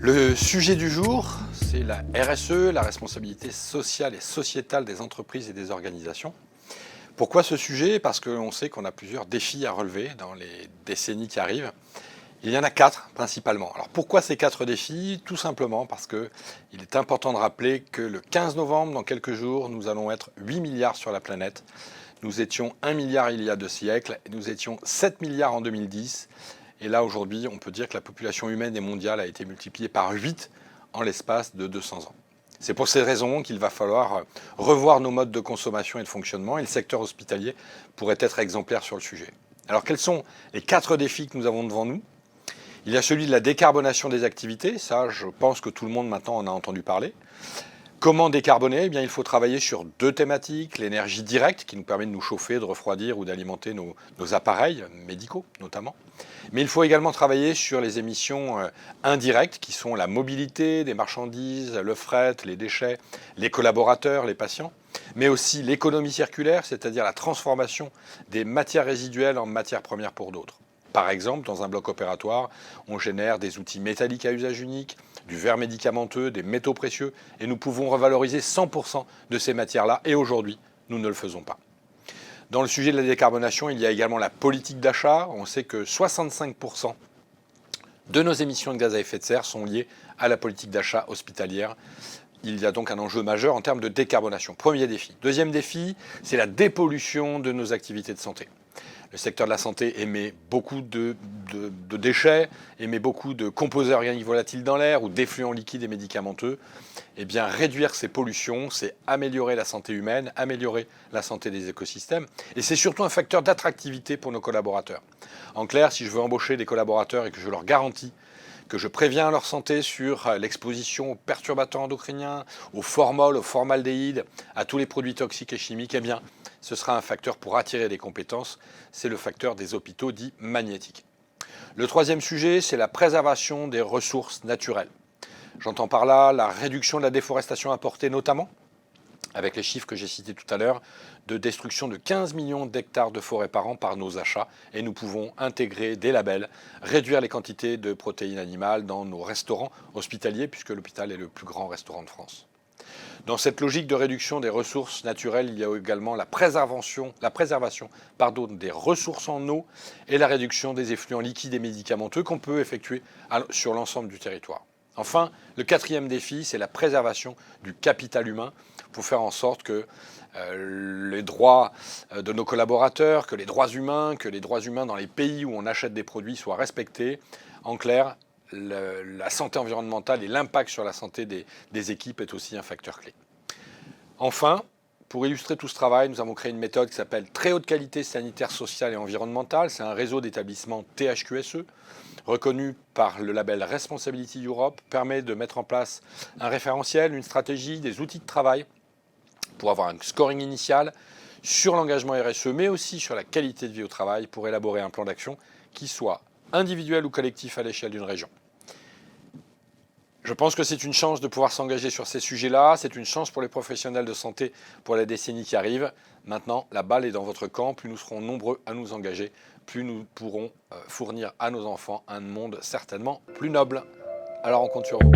Le sujet du jour, c'est la RSE, la responsabilité sociale et sociétale des entreprises et des organisations. Pourquoi ce sujet? Parce qu'on sait qu'on a plusieurs défis à relever dans les décennies qui arrivent. Il y en a 4 principalement. Alors pourquoi ces 4 défis? Tout simplement parce qu'il est important de rappeler que le 15 novembre, dans quelques jours, nous allons être 8 milliards sur la planète. Nous étions 1 milliard il y a 2 siècles et nous étions 7 milliards en 2010. Et là, aujourd'hui, on peut dire que la population humaine et mondiale a été multipliée par 8 en l'espace de 200 ans. C'est pour ces raisons qu'il va falloir revoir nos modes de consommation et de fonctionnement, et le secteur hospitalier pourrait être exemplaire sur le sujet. Alors, quels sont les 4 défis que nous avons devant nous? Il y a celui de la décarbonation des activités. Ça, je pense que tout le monde maintenant en a entendu parler. Comment décarboner? Eh bien, il faut travailler sur 2 thématiques. L'énergie directe, qui nous permet de nous chauffer, de refroidir ou d'alimenter nos appareils médicaux, notamment. Mais il faut également travailler sur les émissions indirectes, qui sont la mobilité des marchandises, le fret, les déchets, les collaborateurs, les patients, mais aussi l'économie circulaire, c'est-à-dire la transformation des matières résiduelles en matières premières pour d'autres. Par exemple, dans un bloc opératoire, on génère des outils métalliques à usage unique, du verre médicamenteux, des métaux précieux, et nous pouvons revaloriser 100% de ces matières-là, et aujourd'hui, nous ne le faisons pas. Dans le sujet de la décarbonation, il y a également la politique d'achat. On sait que 65% de nos émissions de gaz à effet de serre sont liées à la politique d'achat hospitalière. Il y a donc un enjeu majeur en termes de décarbonation. Premier défi. Deuxième défi, c'est la dépollution de nos activités de santé. Le secteur de la santé émet beaucoup de déchets, émet beaucoup de composés organiques volatiles dans l'air ou d'effluents liquides et médicamenteux. Eh bien, réduire ces pollutions, c'est améliorer la santé humaine, améliorer la santé des écosystèmes. Et c'est surtout un facteur d'attractivité pour nos collaborateurs. En clair, si je veux embaucher des collaborateurs et que je leur garantis que je préviens leur santé sur l'exposition aux perturbateurs endocriniens, aux formol, aux formaldéhydes, à tous les produits toxiques et chimiques, eh bien, ce sera un facteur pour attirer des compétences. C'est le facteur des hôpitaux dits magnétiques. Le troisième sujet, c'est la préservation des ressources naturelles. J'entends par là la réduction de la déforestation importée notamment, avec les chiffres que j'ai cités tout à l'heure, de destruction de 15 millions d'hectares de forêt par an par nos achats. Et nous pouvons intégrer des labels, réduire les quantités de protéines animales dans nos restaurants hospitaliers, puisque l'hôpital est le plus grand restaurant de France. Dans cette logique de réduction des ressources naturelles, il y a également la préservation des ressources en eau et la réduction des effluents liquides et médicamenteux qu'on peut effectuer sur l'ensemble du territoire. Enfin, le quatrième défi, c'est la préservation du capital humain pour faire en sorte que les droits de nos collaborateurs, que les droits humains dans les pays où on achète des produits soient respectés. En clair, la santé environnementale et l'impact sur la santé des équipes est aussi un facteur clé. Enfin, pour illustrer tout ce travail, nous avons créé une méthode qui s'appelle Très haute qualité sanitaire, sociale et environnementale. C'est un réseau d'établissements THQSE, reconnu par le label Responsibility Europe, permet de mettre en place un référentiel, une stratégie, des outils de travail pour avoir un scoring initial sur l'engagement RSE, mais aussi sur la qualité de vie au travail, pour élaborer un plan d'action qui soit individuel ou collectif à l'échelle d'une région. Je pense que c'est une chance de pouvoir s'engager sur ces sujets-là. C'est une chance pour les professionnels de santé pour la décennie qui arrive. Maintenant, la balle est dans votre camp. Plus nous serons nombreux à nous engager, plus nous pourrons fournir à nos enfants un monde certainement plus noble. Alors on compte sur vous.